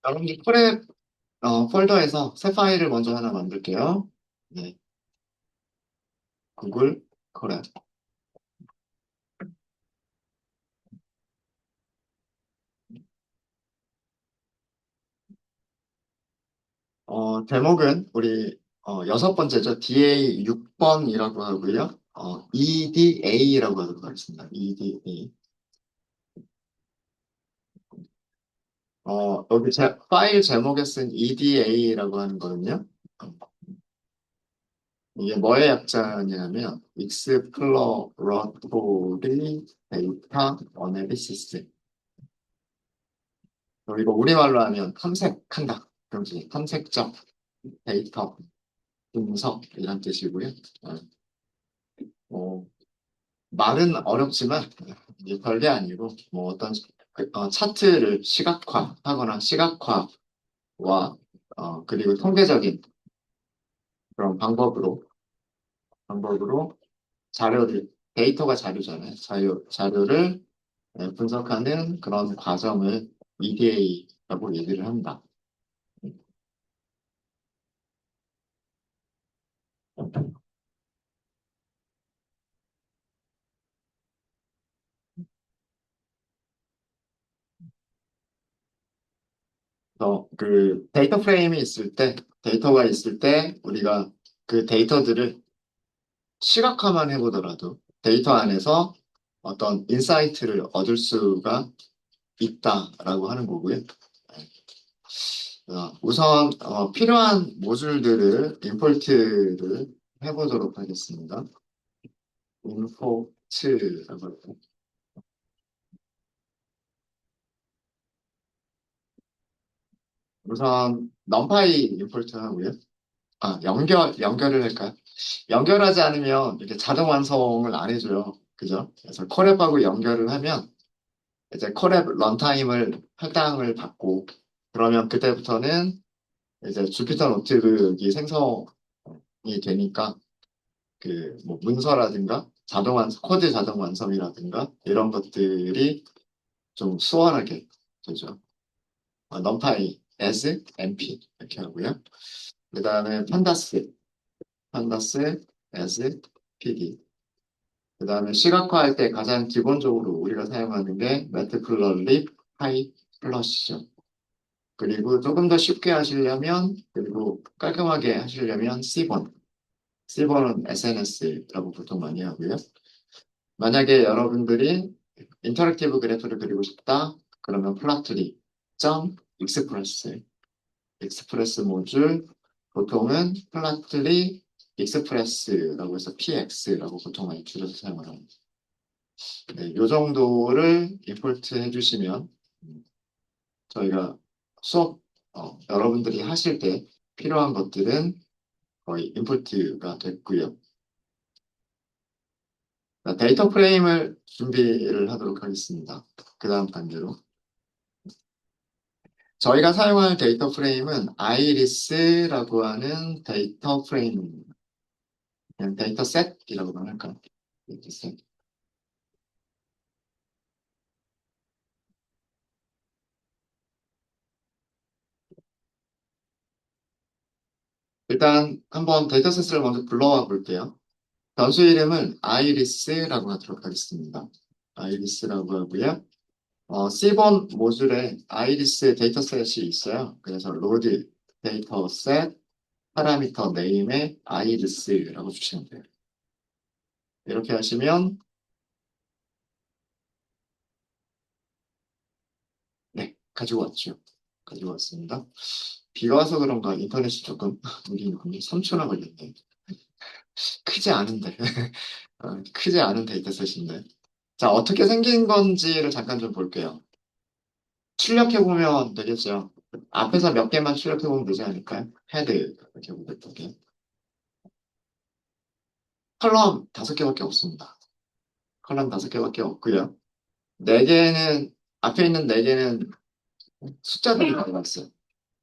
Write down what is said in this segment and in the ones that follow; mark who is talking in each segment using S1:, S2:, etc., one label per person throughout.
S1: 여러분들 콜앱 폴더에서 새 파일을 먼저 하나 만들게요. 네, 구글 콜앱. 제목은 우리 여섯 번째죠. DA 6번이라고 하고요. EDA라고 하도록 하겠습니다. EDA. 여기 파일 제목에 쓴 EDA라고 하는 거는요. 어, 이게 뭐의 약자냐면 Exploratory Data Analysis. 이거 우리말로 하면 탐색한다. 그지 탐색적 데이터 분석 이란 뜻이고요. 어, 뭐, 말은 어렵지만 이게 별게 아니고 뭐 어떤 차트를 시각화하거나 시각화와 그리고 통계적인 그런 방법으로 자료를 데이터가 자료잖아요. 자료를 분석하는 그런 과정을 EDA라고 얘기를 한다. 그 데이터 프레임이 있을 때, 데이터가 있을 때 우리가 그 데이터들을 시각화만 해보더라도 데이터 안에서 어떤 인사이트를 얻을 수가 있다라고 하는 거고요. 우선 필요한 모듈들을 임포트를 해보도록 하겠습니다. 임포트라고 할까요? 우선 넘파이 임포트 하고요. 연결을 할까요? 연결하지 않으면 이렇게 자동 완성을 안 해줘요. 그죠? 그래서 콜앱하고 연결을 하면 이제 콜앱 런타임을 할당을 받고 그러면 그때부터는 이제 주피터 노트북이 생성이 되니까 그 뭐 문서라든가 코드 자동 완성이라든가 이런 것들이 좀 수월하게 되죠. 넘파이 as mp 이렇게 하고요. 그 다음에 판다스 as pd. 그 다음에 시각화할 때 가장 기본적으로 우리가 사용하는 게 매트플러립 하이 플러시죠. 그리고 조금 더 쉽게 하시려면, 그리고 깔끔하게 하시려면 C번. C번은 SNS라고 보통 많이 하고요. 만약에 여러분들이 인터랙티브 그래프를 그리고 싶다, 그러면 플라트리, 점, 익스프레스 모듈, 보통은 플라트리 익스프레스라고 해서 PX라고 보통 많이 줄여서 사용을 합니다. 네, 이 정도를 임포트 해주시면 저희가 수업 여러분들이 하실 때 필요한 것들은 거의 임포트가 됐고요. 자, 데이터 프레임을 준비를 하도록 하겠습니다. 그 다음 단계로. 저희가 사용할 데이터 프레임은 아이리스라고 하는 데이터 프레임입니다. 그냥 데이터 셋이라고만 할까요? 데이터 셋. 일단 한번 데이터셋을 먼저 불러와 볼게요. 변수 이름은 아이리스라고 하도록 하겠습니다. 아이리스라고 하고요. C번 모듈에 아이리스 데이터셋이 있어요. 그래서 로드 데이터셋 파라미터 네임에 아이리스라고 주시면 돼요. 이렇게 하시면 네, 가지고 왔죠. 가지고 왔습니다. 비가 와서 그런가 인터넷이 조금 느리는군요. 3초나 걸렸네. 크지 않은데. 크지 않은 데이터셋인데. 자, 어떻게 생긴 건지를 잠깐 좀 볼게요. 출력해보면 되겠죠. 앞에서 몇 개만 출력해보면 되지 않을까요? 헤드, 이렇게 보겠게 컬럼 5개밖에 없습니다. 컬럼 5개밖에 없고요. 앞에 있는 4개는 숫자들이 들어가 있어요.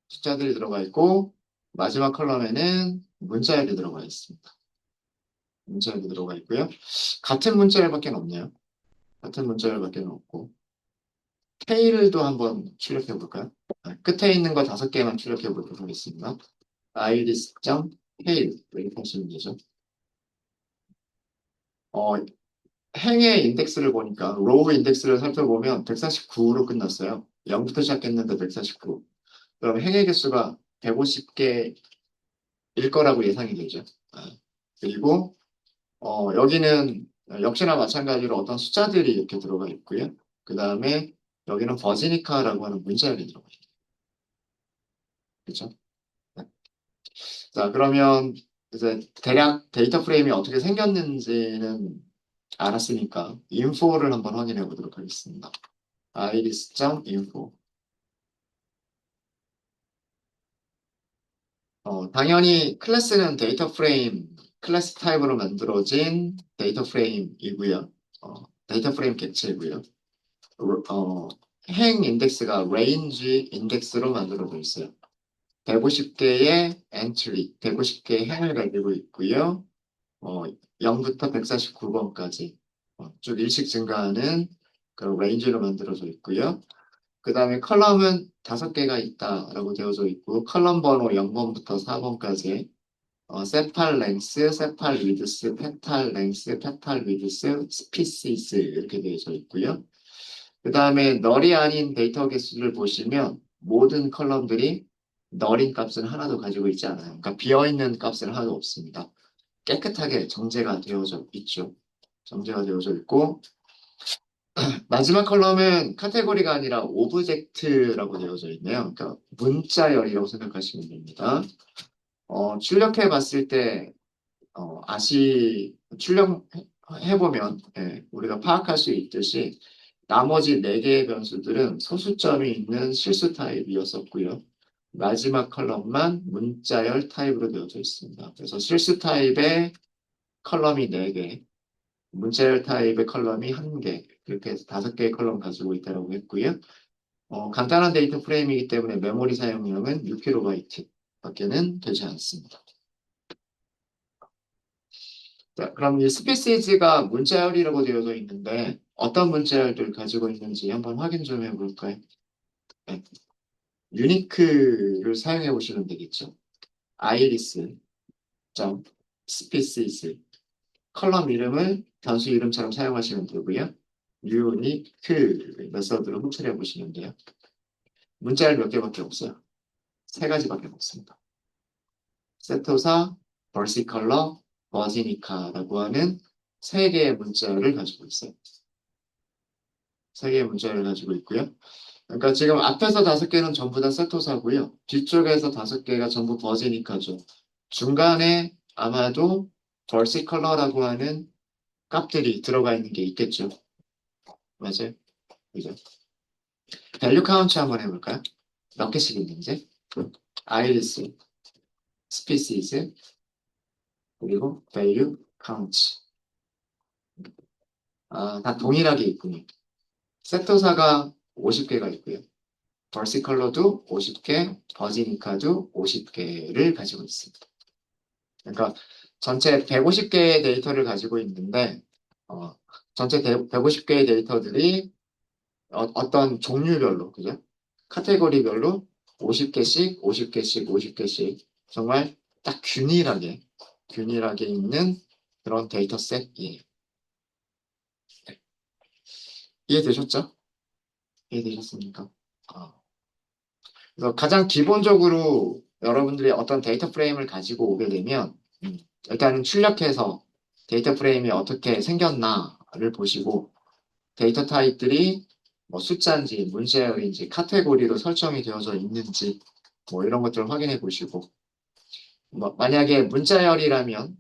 S1: 숫자들이 들어가 있고, 마지막 컬럼에는 문자열이 들어가 있습니다. 문자열이 들어가 있고요. 같은 문자열밖에 없네요. 같은 문자열밖에 없고. 테일도 한번 출력해 볼까요? 끝에 있는 거 5개만 출력해 보도록 하겠습니다. iris.tail 이렇게 하시면 되죠. 어, 행의 인덱스를 보니까 로우 인덱스를 살펴보면 149로 끝났어요. 0부터 시작했는데 149. 그럼 행의 개수가 150개일 거라고 예상이 되죠. 아, 그리고 여기는 역시나 마찬가지로 어떤 숫자들이 이렇게 들어가 있고요. 그 다음에 여기는 버지니카라고 하는 문자열이 들어가 있죠. 그렇죠? 네. 자, 그러면 이제 대략 데이터 프레임이 어떻게 생겼는지는 알았으니까 인포를 한번 확인해 보도록 하겠습니다. iris.info. 당연히 클래스는 데이터 프레임, 클래스 타입으로 만들어진 데이터 프레임이고요. 데이터 프레임 객체이고요. 어, 행 인덱스가 range 인덱스로 만들어져 있어요. 150개의 entry, 150개의 행을 가지고 있고요. 0부터 149번까지 쭉 일씩 증가하는 그 range로 만들어져 있고요. 그 다음에 컬럼은 5개가 있다라고 되어져 있고, 컬럼 번호 0번부터 4번까지 세팔 랭스, 세팔 위드스, 페탈 랭스, 페탈 위드스, 스피시스 이렇게 되어져 있고요. 그 다음에 널이 아닌 데이터 개수를 보시면 모든 컬럼들이 널인 값은 하나도 가지고 있지 않아요. 그러니까 비어있는 값은 하나도 없습니다. 깨끗하게 정제가 되어져 있죠. 정제가 되어져 있고 마지막 컬럼은 카테고리가 아니라 오브젝트라고 되어져 있네요. 그러니까 문자열이라고 생각하시면 됩니다. 출력해 봤을 때 출력해보면 우리가 파악할 수 있듯이 나머지 4개의 변수들은 소수점이 있는 실수 타입이었었고요. 마지막 컬럼만 문자열 타입으로 되어져 있습니다. 그래서 실수 타입의 컬럼이 4개, 문자열 타입의 컬럼이 1개, 그렇게 해서 5개의 컬럼 가지고 있다고 했고요. 간단한 데이터 프레임이기 때문에 메모리 사용량은 6KB 밖에는 되지 않습니다. 자, 그럼 이 스피시즈가 문자열이라고 되어져 있는데 어떤 문자열들 가지고 있는지 한번 확인 좀 해볼까요? 네. 유니크를 사용해 보시면 되겠죠. 아이리스 점 스피시즈 컬럼 이름을 단수 이름처럼 사용하시면 되고요. 유니크 메서드로 호출해 보시면 돼요. 문자열 몇 개밖에 없어요. 3가지밖에 없습니다. 세토사, 벌시컬러, 버지니카라고 하는 3개의 문자열을 가지고 있어요. 3개의 문자열을 가지고 있고요. 그러니까 지금 앞에서 5개는 전부 다 세토사고요. 뒤쪽에서 5개가 전부 버지니카죠. 중간에 아마도 벌시컬러라고 하는 값들이 들어가 있는 게 있겠죠. 맞아요. 그죠? 밸류 카운트 한번 해볼까요? 몇 개씩 있는지. 아이리스, 스피시스, 그리고 밸류 카운트. 다 동일하게 있군요. 세토사가 50개가 있고요. 벌시컬러도 50개, 버지니카도 50개를 가지고 있습니다. 그러니까 전체 150개의 데이터를 가지고 있는데 어, 전체 150개의 데이터들이 떤 종류별로 그죠? 카테고리별로 50개씩, 50개씩, 50개씩 정말 딱 균일하게 있는 그런 데이터셋이에요. 네. 이해되셨죠? 이해되셨습니까? 아, 그래서 가장 기본적으로 여러분들이 어떤 데이터 프레임을 가지고 오게 되면 일단은 출력해서 데이터 프레임이 어떻게 생겼나를 보시고 데이터 타입들이 뭐 숫자인지 문자열인지 카테고리로 설정이 되어져 있는지 뭐 이런 것들을 확인해 보시고 뭐 만약에 문자열이라면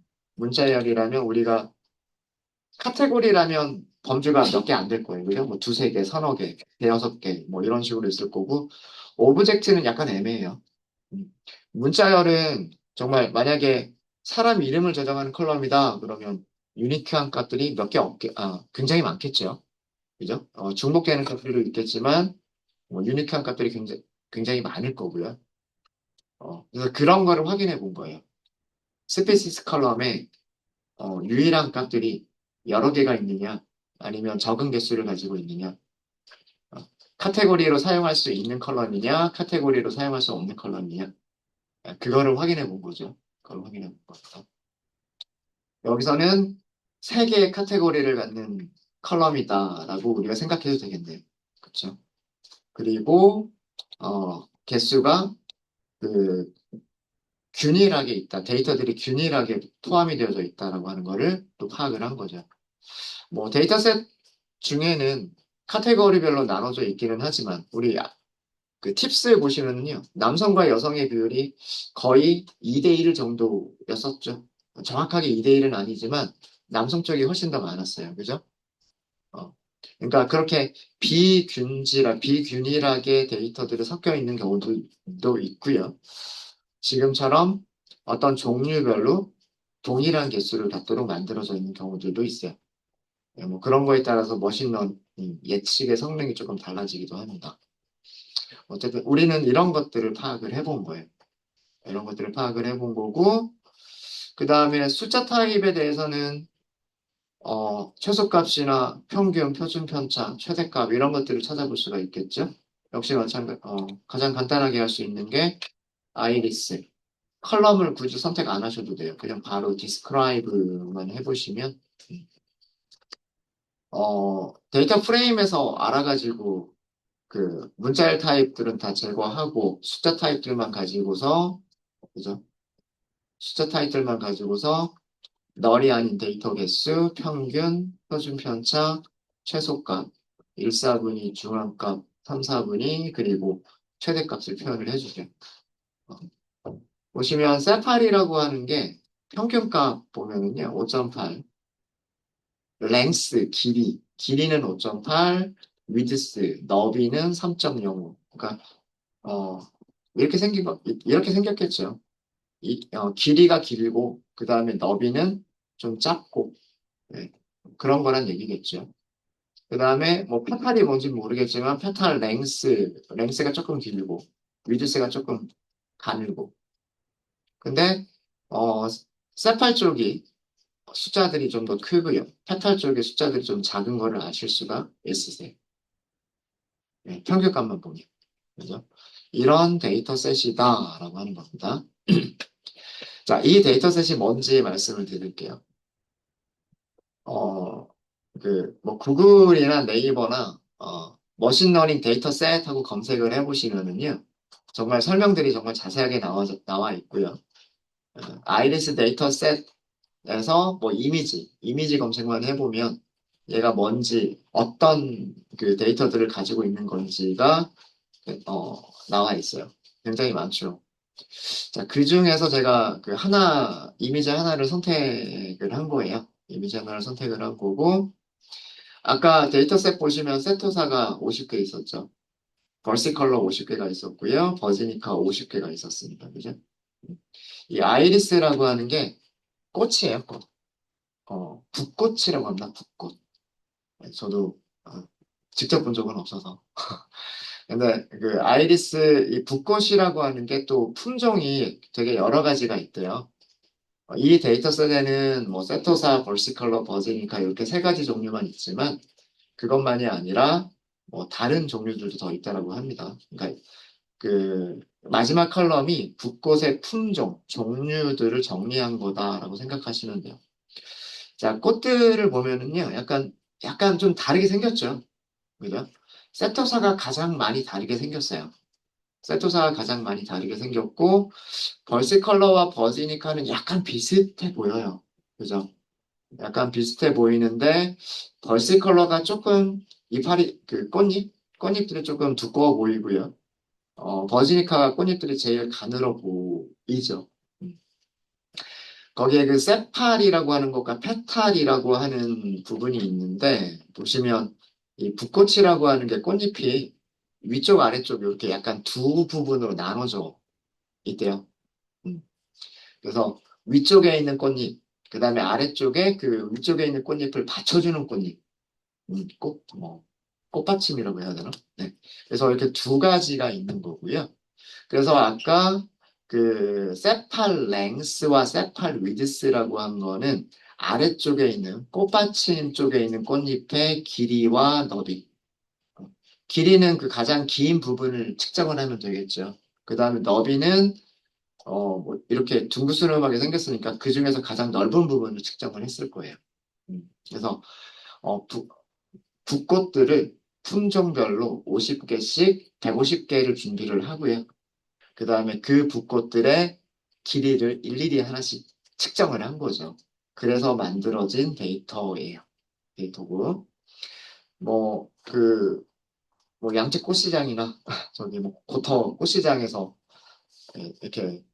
S1: 우리가 카테고리라면 범주가 몇 개 안 될 거예요. 그죠? 뭐 두세 개, 서너 개, 대여섯 개, 뭐 이런 식으로 있을 거고, 오브젝트는 약간 애매해요. 음. 문자열은 정말 만약에 사람 이름을 저장하는 컬럼이다, 그러면 유니크한 값들이 몇 개 없게, 굉장히 많겠죠. 그죠? 중복되는 값들도 있겠지만, 뭐 유니크한 값들이 굉장히 많을 거고요. 그래서 그런 거를 확인해 본 거예요. 스페시스 컬럼에 유일한 값들이 여러 개가 있느냐, 아니면 적은 개수를 가지고 있느냐. 카테고리로 사용할 수 있는 컬럼이냐, 카테고리로 사용할 수 없는 컬럼이냐. 그거를 확인해 본 거죠. 그걸 확인해 본 거죠. 여기서는 세 개의 카테고리를 갖는 컬럼이다라고 우리가 생각해도 되겠네요. 그렇죠? 그리고 개수가 그 균일하게 있다. 데이터들이 균일하게 포함이 되어져 있다라고 하는 거를 또 파악을 한 거죠. 뭐 데이터셋 중에는 카테고리별로 나눠져 있기는 하지만 우리 그 팁스 보시면은요. 남성과 여성의 비율이 거의 2대1 정도였었죠. 정확하게 2대1은 아니지만 남성 쪽이 훨씬 더 많았어요. 그죠? 어. 그러니까 그렇게 비균일하게 데이터들이 섞여 있는 경우도 있고요. 지금처럼 어떤 종류별로 동일한 개수를 갖도록 만들어져 있는 경우들도 있어요. 뭐 그런 거에 따라서 머신러닝 예측의 성능이 조금 달라지기도 합니다. 어쨌든 우리는 이런 것들을 파악을 해본 거예요. 이런 것들을 파악을 해본 거고, 그 다음에 숫자 타입에 대해서는 최소값이나 평균, 표준 편차, 최대값 이런 것들을 찾아볼 수가 있겠죠. 역시 가장 간단하게 할 수 있는 게 아이리스. 컬럼을 굳이 선택 안 하셔도 돼요. 그냥 바로 디스크라이브만 해보시면 데이터 프레임에서 알아가지고 그 문자열 타입들은 다 제거하고 숫자 타입들만 가지고서 그죠? 숫자 타입들만 가지고서 널이 아닌 데이터 개수, 평균, 표준 편차, 최소값, 1사분위, 중앙값, 3사분위, 그리고 최대값을 표현을 해주죠. 어, 보시면 세팔이라고 하는 게 평균값 보면은요, 5.8, 랭스, 길이는 5.8, 위드스, 너비는 3.05. 그러니까 어, 이렇게 생겼겠죠. 길이가 길고, 그 다음에 너비는 좀 작고, 네, 그런 얘기겠죠. 그 다음에 뭐 페탈이 뭔지 모르겠지만, 페탈 랭스가 조금 길고, 위드스가 조금 가늘고. 근데, 세팔 쪽이 숫자들이 좀 더 크고요. 페탈 쪽의 숫자들이 좀 작은 거를 아실 수가 있으세요. 네, 평균값만 보면. 그죠? 이런 데이터셋이다라고 하는 겁니다. 자, 이 데이터셋이 뭔지 말씀을 드릴게요. 뭐, 구글이나 네이버나, 머신러닝 데이터셋 하고 검색을 해보시면은요, 정말 설명들이 정말 자세하게 나와 있고요. 아이리스 데이터셋에서 뭐 이미지 검색만 해보면 얘가 뭔지, 어떤 그 데이터들을 가지고 있는 건지가, 나와 있어요. 굉장히 많죠. 자, 그 중에서 제가 이미지 하나를 선택을 한 거예요. 이미지 하나를 선택을 한 거고, 아까 데이터셋 보시면 세토사가 50개 있었죠. 벌시컬러 50개가 있었고요. 버지니카 50개가 있었습니다. 그죠? 이 아이리스라고 하는 게 꽃이에요, 꽃. 붓꽃이라고 합니다, 붓꽃. 네, 저도 직접 본 적은 없어서. 근데 그 아이리스, 이 붓꽃이라고 하는 게 또 품종이 되게 여러 가지가 있대요. 이 데이터셋에는 뭐 세토사, 벌시컬러, 버지니카 이렇게 세 가지 종류만 있지만 그것만이 아니라 뭐 다른 종류들도 더 있다라고 합니다. 그러니까 그 마지막 컬럼이 붓꽃의 품종, 종류들을 정리한 거다라고 생각하시면 돼요. 자, 꽃들을 보면은요, 약간 좀 다르게 생겼죠. 그죠? 세토사가 가장 많이 다르게 생겼어요. 세토사가 가장 많이 다르게 생겼고, 벌시컬러와 버지니카는 약간 비슷해 보여요. 그죠? 약간 비슷해 보이는데 벌스 컬러가 조금 꽃잎들이 조금 두꺼워 보이고요. 버지니카 꽃잎들이 제일 가늘어 보이죠. 음. 거기에 그 세팔이라고 하는 것과 페탈이라고 하는 부분이 있는데 보시면 이 붓꽃이라고 하는 게 꽃잎이 위쪽 아래쪽 이렇게 약간 두 부분으로 나눠져 있대요. 음. 그래서 위쪽에 있는 꽃잎, 그 다음에 아래쪽에 그 위쪽에 있는 꽃잎을 받쳐주는 꽃잎. 꽃받침이라고 해야 되나? 네. 그래서 이렇게 두 가지가 있는 거고요. 그래서 아까 그 세팔 랭스와 세팔 위드스라고 한 거는 아래쪽에 있는 꽃받침 쪽에 있는 꽃잎의 길이와 너비. 길이는 그 가장 긴 부분을 측정을 하면 되겠죠. 그 다음에 너비는 뭐 이렇게 둥그스름하게 생겼으니까 그 중에서 가장 넓은 부분을 측정을 했을 거예요. 그래서 붓, 붓꽃들을 품종별로 50개씩 150개를 준비를 하고요. 그 다음에 그 붓꽃들의 길이를 일일이 하나씩 측정을 한 거죠. 그래서 만들어진 데이터예요. 데이터고. 뭐, 뭐, 양재 꽃시장이나, 저기, 뭐, 고터 꽃시장에서 이렇게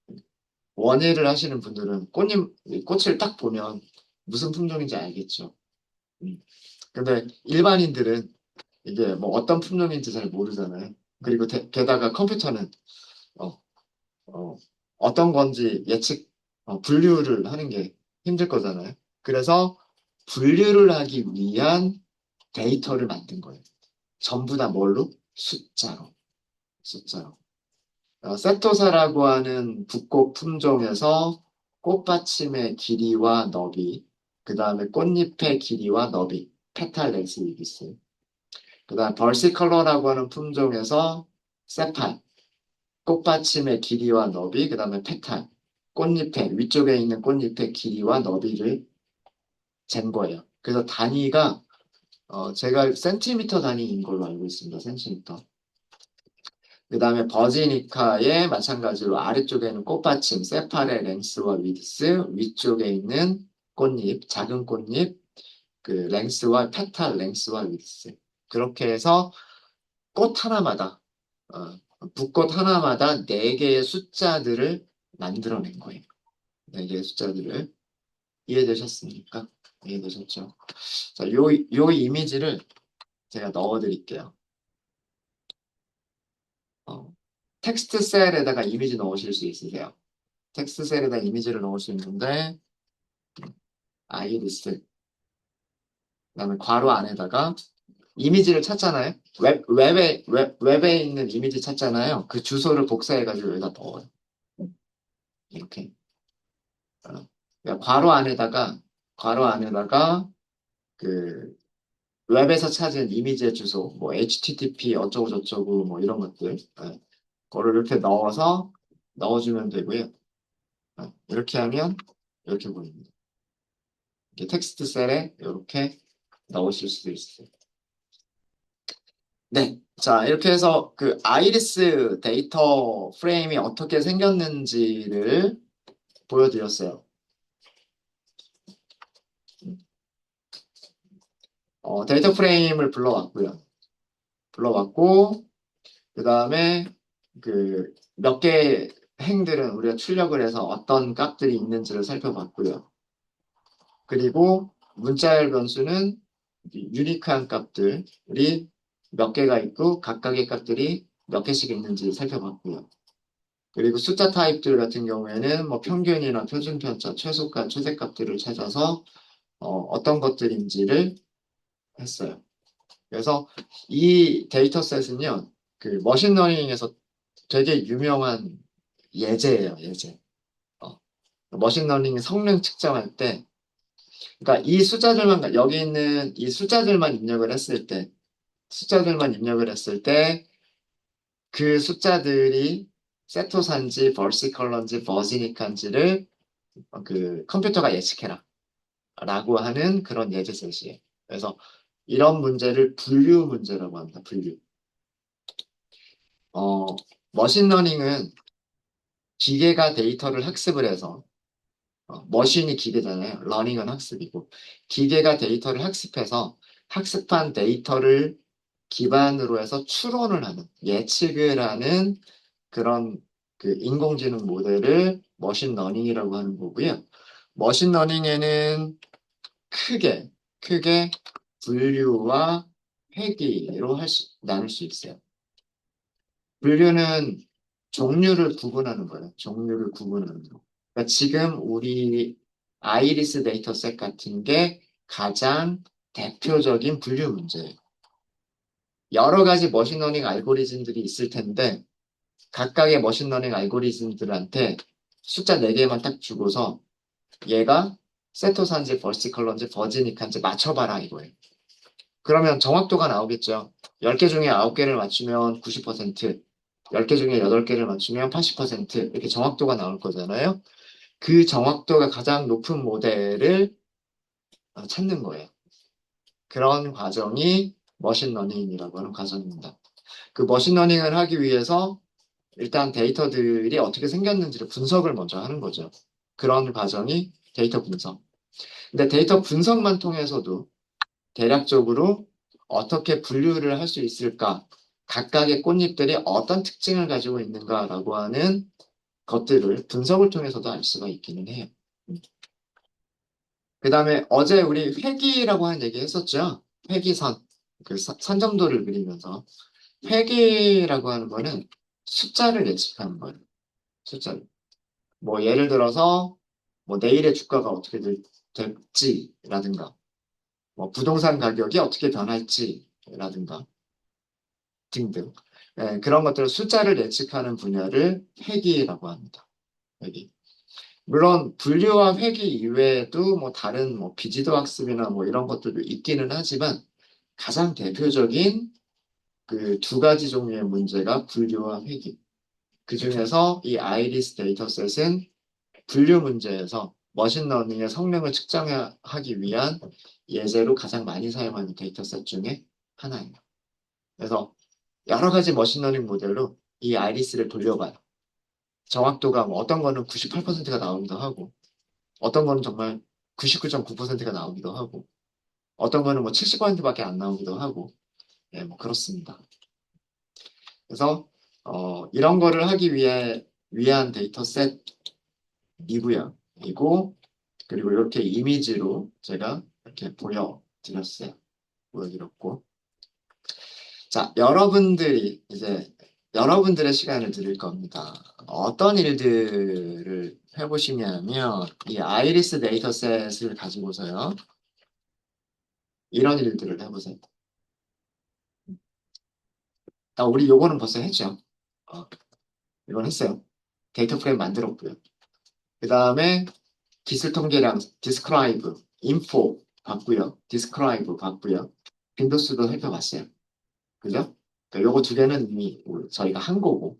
S1: 원예를 하시는 분들은 꽃을 딱 보면 무슨 품종인지 알겠죠. 음. 근데 일반인들은 이게 뭐 어떤 품종인지 잘 모르잖아요. 그리고 게다가 컴퓨터는 어, 어, 어떤 건지 분류를 하는 게 힘들 거잖아요. 그래서 분류를 하기 위한 데이터를 만든 거예요. 전부 다 뭘로? 숫자로. 숫자로. 세토사라고 하는 붓꽃 품종에서 꽃받침의 길이와 너비, 그 다음에 꽃잎의 길이와 너비, 페탈 렌스 위비스. 그 다음 벌시컬러라고 하는 품종에서 세팔, 꽃받침의 길이와 너비, 그 다음에 페탈, 꽃잎의, 위쪽에 있는 꽃잎의 길이와 너비를 잰 거예요. 그래서 단위가, 제가 센티미터 단위인 걸로 알고 있습니다. 센티미터. 그 다음에 버지니카의 마찬가지로 아래쪽에는 꽃받침, 세팔의 랭스와 위드스, 위쪽에 있는 꽃잎, 작은 꽃잎, 그 랭스와 페탈 랭스와 위드스. 그렇게 해서 꽃 하나마다, 어, 붓꽃 하나마다 네개의 숫자들을 만들어낸 거예요. 네개의 숫자들을. 이해되셨습니까? 이해되셨죠? 자, 요 이미지를 제가 넣어드릴게요. 어, 텍스트 셀에다가 이미지 넣으실 수 있으세요? 텍스트 셀에다 이미지를 넣을 수 있는데, 아이리스, 그다음에 괄호 안에다가 이미지를 찾잖아요. 웹에 있는 이미지 찾잖아요. 그 주소를 복사해가지고 여기다 넣어요. 이렇게. 그러니까 괄호 안에다가 그 웹에서 찾은 이미지의 주소, 뭐 HTTP 어쩌고 저쩌고 뭐 이런 것들, 그거를 이렇게 넣어주면 되고요. 이렇게 하면 이렇게 보입니다. 이렇게 텍스트 셀에 이렇게 넣으실 수도 있어요. 네. 자, 이렇게 해서 그 아이리스 데이터 프레임이 어떻게 생겼는지를 보여드렸어요. 데이터 프레임을 불러왔고, 그 다음에 그 몇 개의 행들은 우리가 출력을 해서 어떤 값들이 있는지를 살펴봤고요. 그리고 문자열 변수는 유니크한 값들이 몇 개가 있고 각각의 값들이 몇 개씩 있는지 살펴봤고요. 그리고 숫자 타입들 같은 경우에는 뭐 평균이나 표준편차, 최소값, 최대값들을 찾아서 어떤 것들인지를 했어요. 그래서 이 데이터셋은요, 그 머신러닝에서 되게 유명한 예제예요, 예제. 어, 머신러닝 성능 측정할 때, 그러니까 여기 있는 이 숫자들만 입력을 했을 때, 그 숫자들이 세토사인지, 벌시컬러인지, 버지니카인지를 그 컴퓨터가 예측해라. 라고 하는 그런 예제셋이에요. 그래서 이런 문제를 분류 문제라고 합니다. 분류. 어, 머신러닝은 기계가 데이터를 학습을 해서 머신이 기계잖아요. 러닝은 학습이고 기계가 데이터를 학습해서 학습한 데이터를 기반으로 해서 추론을 하는 예측을 하는 그런 그 인공지능 모델을 머신러닝이라고 하는 거고요. 머신러닝에는 크게 분류와 회귀로 나눌 수 있어요. 분류는 종류를 구분하는 거예요. 종류를 구분하는 거. 그러니까 지금 우리 아이리스 데이터셋 같은 게 가장 대표적인 분류 문제예요. 여러 가지 머신러닝 알고리즘들이 있을 텐데 각각의 머신러닝 알고리즘들한테 숫자 4개만 딱 주고서 얘가 세토사인지 벌시컬러인지 버지니카인지 맞춰봐라 이거예요. 그러면 정확도가 나오겠죠. 10개 중에 9개를 맞추면 90%, 10개 중에 8개를 맞추면 80% 이렇게 정확도가 나올 거잖아요. 그 정확도가 가장 높은 모델을 찾는 거예요. 그런 과정이 머신러닝이라고 하는 과정입니다. 그 머신러닝을 하기 위해서 일단 데이터들이 어떻게 생겼는지를 분석을 먼저 하는 거죠. 그런 과정이 데이터 분석. 근데 데이터 분석만 통해서도 대략적으로 어떻게 분류를 할 수 있을까? 각각의 꽃잎들이 어떤 특징을 가지고 있는가라고 하는 것들을 분석을 통해서도 알 수가 있기는 해요. 그 다음에 어제 우리 회기라고 하는 얘기 했었죠? 회기선. 그 선점도를 그리면서. 회기라고 하는 거는 숫자를 예측하는 거예요. 숫자를. 뭐 예를 들어서 뭐 내일의 주가가 어떻게 될지라든가 뭐 부동산 가격이 어떻게 변할지라든가 등등 그런 것들을 숫자를 예측하는 분야를 회계라고 합니다. 회계. 물론 분류와 회계 이외에도 뭐 다른 뭐 비지도 학습이나 뭐 이런 것들도 있기는 하지만 가장 대표적인 그 두 가지 종류의 문제가 분류와 회계. 그 중에서 이 아이리스 데이터셋은 분류 문제에서 머신러닝의 성능을 측정하기 위한 예제로 가장 많이 사용하는 데이터셋 중에 하나예요. 그래서 여러 가지 머신러닝 모델로 이 아이리스를 돌려봐요. 정확도가 뭐 어떤 거는 98%가 나오기도 하고, 어떤 거는 정말 99.9%가 나오기도 하고, 어떤 거는 뭐 70%밖에 안 나오기도 하고, 예, 뭐 그렇습니다. 그래서 이런 거를 하기 위한 데이터셋이고요. 그리고 이렇게 이미지로 제가 이렇게 보여드렸어요. 보여드렸고. 자, 여러분들의 시간을 드릴 겁니다. 어떤 일들을 해보시냐면, 이 아이리스 데이터셋을 가지고서요, 이런 일들을 해보세요. 우리 요거는 벌써 했죠. 어, 이건 했어요. 데이터 프레임 만들었고요. 그 다음에 기술 통계량, 디스크라이브, 인포 봤고요. 디스크라이브 봤고요. 빈도수도 살펴봤어요. 그죠? 그러니까 요거 두 개는 이미 저희가 한 거고요.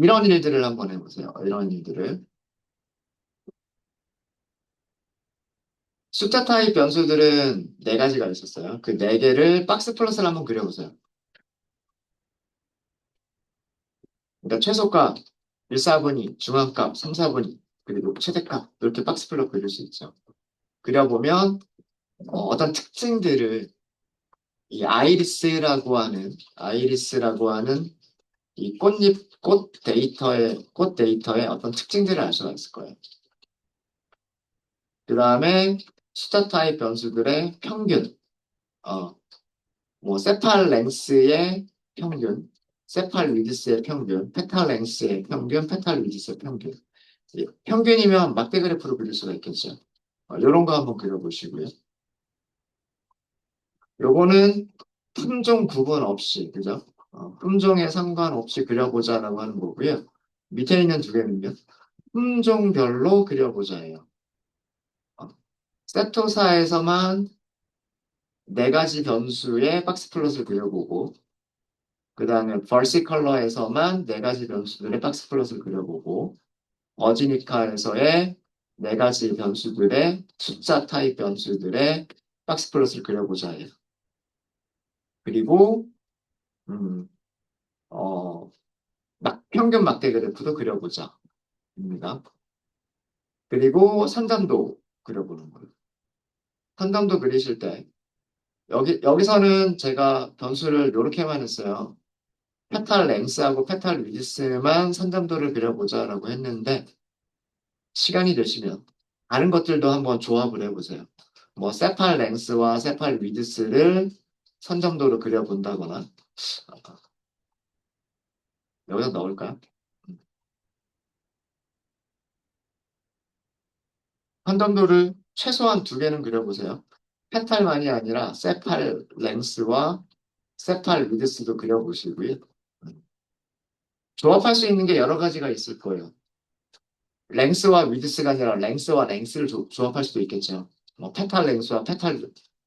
S1: 이런 일들을 한번 해보세요. 이런 일들을. 숫자 타입 변수들은 네 가지가 있었어요. 그 네 개를 박스 플러스를 한번 그려보세요. 그러니까 최소값 1, 4분위, 중앙값 3, 4분위, 그리고 최대값 이렇게 박스 플러스 그릴 수 있죠. 그려보면 어떤 특징들을 이 아이리스라고 하는 이 꽃 데이터의 어떤 특징들을 알 수가 있을 거예요. 그 다음에 숫자 타입 변수들의 평균, 어, 뭐 세팔 랭스의 평균, 세팔 위드스의 평균, 페탈 랭스의 평균, 페탈 위드스의 평균. 평균이면 막대 그래프로 그릴 수가 있겠죠. 이런 거 한번 그려보시고요. 요거는 품종 구분 없이, 그죠? 품종에 상관없이 그려보자라고 하는 거고요. 밑에 있는 두 개는요. 품종별로 그려보자예요. 세토사에서만 네 가지 변수의 박스 플롯을 그려보고, 그 다음에 벌시컬러에서만 네 가지 변수들의 박스 플롯을 그려보고, 어지니카에서의 네 가지 변수들의 숫자 타입 변수들의 박스 플롯을 그려보자예요. 그리고 음, 어, 평균 막대 그래프도 그려보자. 입니다. 그리고 산담도 그려보는 거예요. 산담도 그리실 때 여기서는 제가 변수를 이렇게만 했어요. 페탈 랭스하고 페탈 위드스만 산담도를 그려보자라고 했는데 시간이 되시면 다른 것들도 한번 조합을 해보세요. 뭐 세팔 랭스와 세팔 위드스를 선점도로 그려본다거나 여기서 넣을까요? 선점도를 최소한 두 개는 그려보세요. 페탈만이 아니라 세팔 랭스와 세팔 위드스도 그려보시고요. 조합할 수 있는 게 여러 가지가 있을 거예요. 랭스와 위드스가 아니라 랭스와 랭스를 조합할 수도 있겠죠. 뭐 페탈 랭스와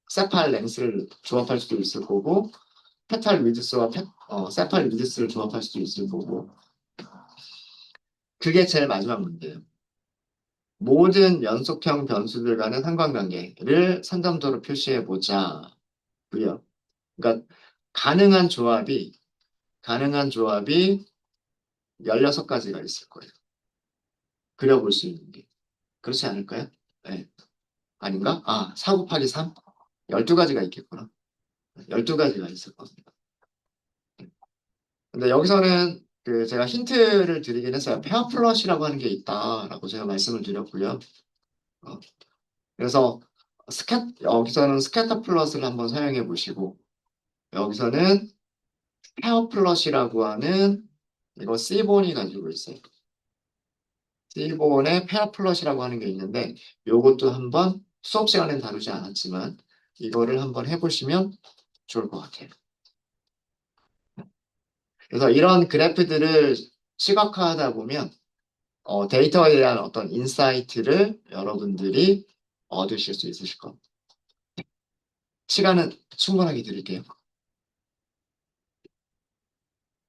S1: 세팔 랭스를 조합할 수도 있을 거고, 페탈 위드스와 세팔 위드스를 조합할 수도 있을 거고. 그게 제일 마지막 문제예요. 모든 연속형 변수들과는 상관관계를 선점도로 표시해 보자고요. 그러니까 가능한 조합이 가능한 조합이 16가지가 있을 거예요. 그려볼 수 있는 게. 그렇지 않을까요? 네. 아닌가? 4 곱하기 3? 12가지가 있겠구나. 12가지가 있을 겁니다. 근데 여기서는 제가 힌트를 드리긴 했어요. 페어 플러시라고 하는 게 있다라고 제가 말씀을 드렸고요. 어, 그래서 여기서는 스캐터 플러스를 한번 사용해 보시고, 여기서는 페어 플러시라고 하는 이거 C본이 가지고 있어요. C본에 페어 플러시라고 하는 게 있는데, 요것도 한번 수업 시간엔 다루지 않았지만, 이거를 한번 해보시면 좋을 것 같아요. 그래서 이런 그래프들을 시각화하다 보면 데이터에 대한 어떤 인사이트를 여러분들이 얻으실 수 있으실 겁니다. 시간은 충분하게 드릴게요.